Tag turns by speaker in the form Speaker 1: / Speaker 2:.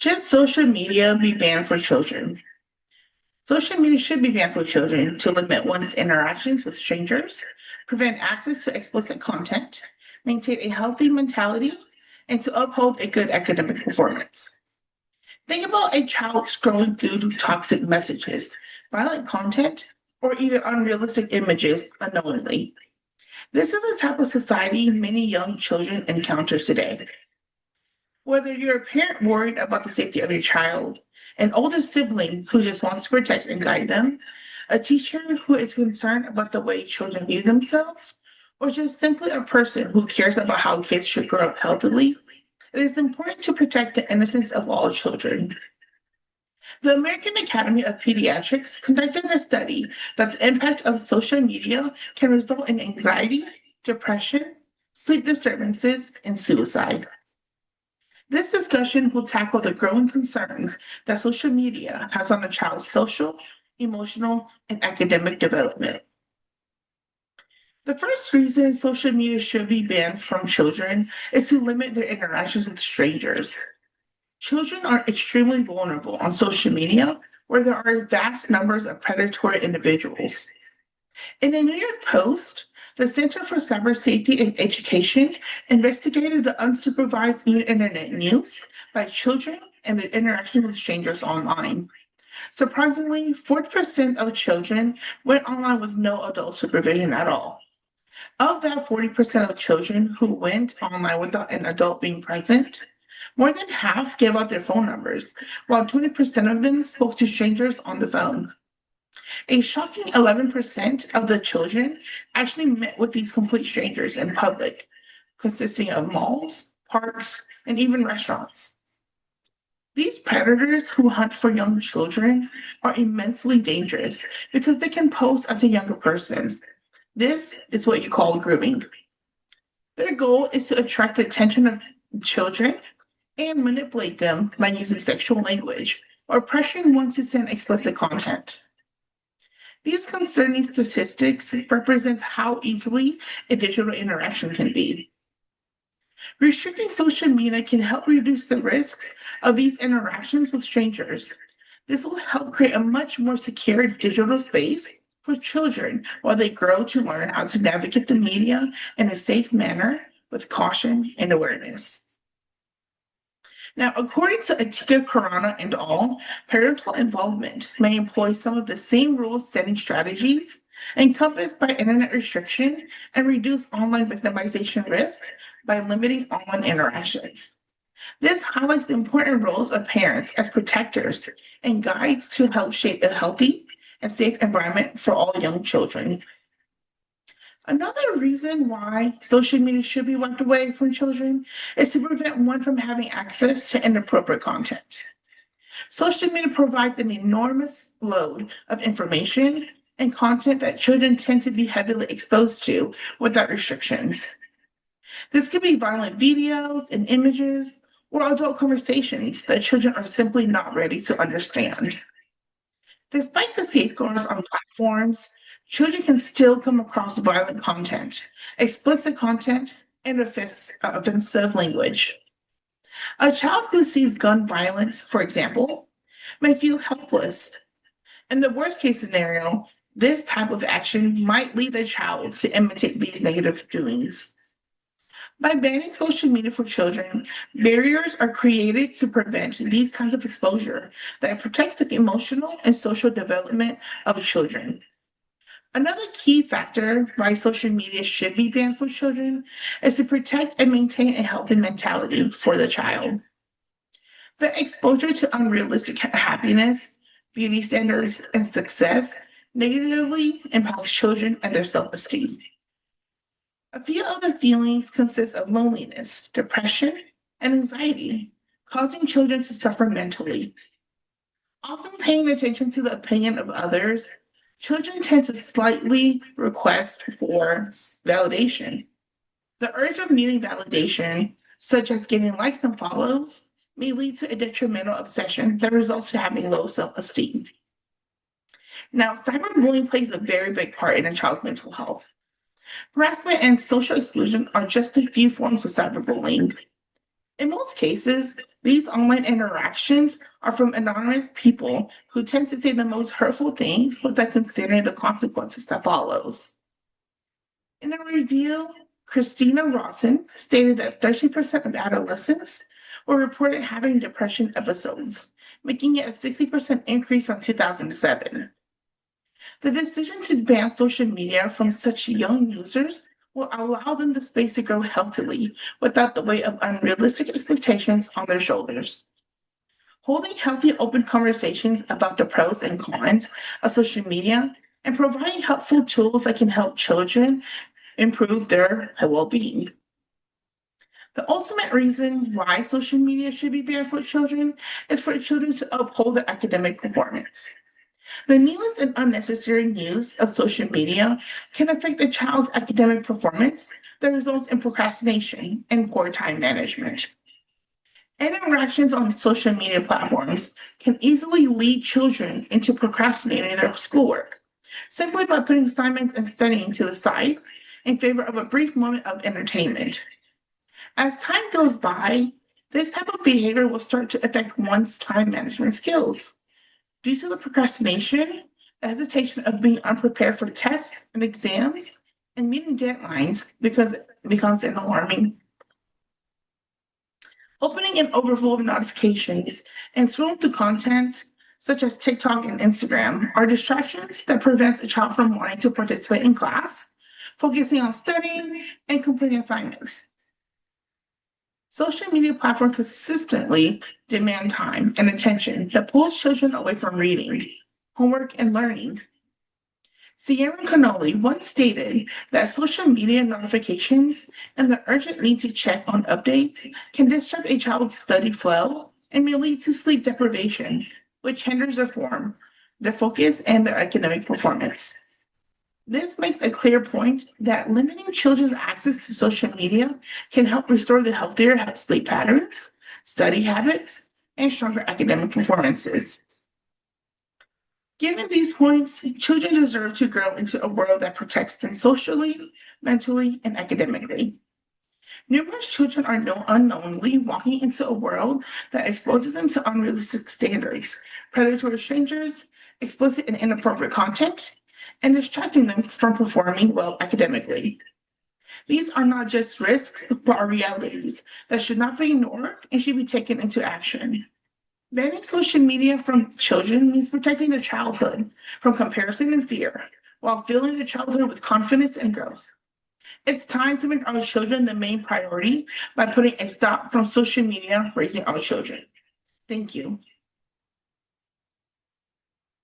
Speaker 1: Should social media be banned for children? Social media should be banned for children to limit one's interactions with strangers, prevent access to explicit content, maintain a healthy mentality, and to uphold a good academic performance. Think about a child scrolling through toxic messages, violent content, or even unrealistic images unknowingly. This is the type of society many young children encounter today. Whether you're a parent worried about the safety of your child, an older sibling who just wants to protect and guide them, a teacher who is concerned about the way children view themselves, or just simply a person who cares about how kids should grow up healthily, it is important to protect the innocence of all children. The American Academy of Pediatrics conducted a study that the impact of social media can result in anxiety, depression, sleep disturbances, and suicide. This discussion will tackle the growing concerns that social media has on a child's social, emotional, and academic development. The first reason social media should be banned from children is to limit their interactions with strangers. Children are extremely vulnerable on social media where there are vast numbers of predatory individuals. In the New York Post, the Center for Cyber Safety and Education investigated the unsupervised internet use by children and their interaction with strangers online. Surprisingly, 40% of children went online with no adult supervision at all. Of that 40% of children who went online without an adult being present, more than half gave out their phone numbers, while 20% of them spoke to strangers on the phone. A shocking 11% of the children actually met with these complete strangers in public, consisting of malls, parks, and even restaurants. These predators who hunt for young children are immensely dangerous because they can pose as a younger person. This is what you call grooming. Their goal is to attract the attention of children and manipulate them by using sexual language or pressuring one to send explicit content. These concerning statistics represents how easily a digital interaction can be. Restricting social media can help reduce the risks of these interactions with strangers. This will help create a much more secure digital space for children while they grow to learn how to navigate the media in a safe manner with caution and awareness. Now, according to Atika Karana and al., parental involvement may employ some of the same rule-setting strategies encompassed by internet restriction and reduce online victimization risk by limiting online interactions. This highlights the important roles of parents as protectors and guides to help shape a healthy and safe environment for all young children. Another reason why social media should be wiped away from children is to prevent one from having access to inappropriate content. Social media provides an enormous load of information and content that children tend to be heavily exposed to without restrictions. This could be violent videos and images or adult conversations that children are simply not ready to understand. Despite the safeguards on platforms, children can still come across violent content, explicit content, and offensive language. A child who sees gun violence, for example, may feel helpless. In the worst case scenario, this type of action might lead a child to imitate these negative doings. By banning social media for children, barriers are created to prevent these kinds of exposure that protects the emotional and social development of children. Another key factor why social media should be banned for children is to protect and maintain a healthy mentality for the child. The exposure to unrealistic happiness, beauty standards, and success negatively impacts children and their self-esteem. A few other feelings consist of loneliness, depression, and anxiety, causing children to suffer mentally. Often paying attention to the opinion of others, children tend to slightly request for validation. The urge of needing validation, such as getting likes and follows, may lead to a detrimental obsession that results in having low self-esteem. Now, cyberbullying plays a very big part in a child's mental health. Harassment and social exclusion are just a few forms of cyberbullying. In most cases, these online interactions are from anonymous people who tend to say the most hurtful things without considering the consequences that follows. In a review, Christina Rawson stated that 13% of adolescents were reported having depression episodes, making it a 60% increase from 2007. The decision to ban social media from such young users will allow them the space to grow healthily without the weight of unrealistic expectations on their shoulders. Holding healthy, open conversations about the pros and cons of social media and providing helpful tools that can help children improve their well-being. The ultimate reason why social media should be banned for children is for children to uphold their academic performance. The needless and unnecessary use of social media can affect a child's academic performance that results in procrastination and poor time management. Interactions on social media platforms can easily lead children into procrastinating their schoolwork simply by putting assignments and studying to the side in favor of a brief moment of entertainment. As time goes by, this type of behavior will start to affect one's time management skills. Due to the procrastination, the hesitation of being unprepared for tests and exams, and meeting deadlines because it becomes an alarming. Opening an overflow of notifications and scrolling through content such as TikTok and Instagram are distractions that prevents a child from wanting to participate in class, focusing on studying and completing assignments. Social media platforms consistently demand time and attention that pulls children away from reading, homework, and learning. Sierra Cannoli once stated that social media notifications and the urgent need to check on updates can disrupt a child's study flow and may lead to sleep deprivation, which hinders their focus, and their academic performance. This makes a clear point that limiting children's access to social media can help restore the healthier sleep patterns, study habits, and stronger academic performances. Given these points, children deserve to grow into a world that protects them socially, mentally, and academically. Numerous children are unknowingly walking into a world that exposes them to unrealistic standards, predatory strangers, explicit and inappropriate content, and distracting them from performing well academically. These are not just risks, but are realities that should not be ignored and should be taken into action. Banning social media from children means protecting their childhood from comparison and fear, while filling their childhood with confidence and growth. It's time to make our children the main priority by putting a stop from social media raising our children. Thank you.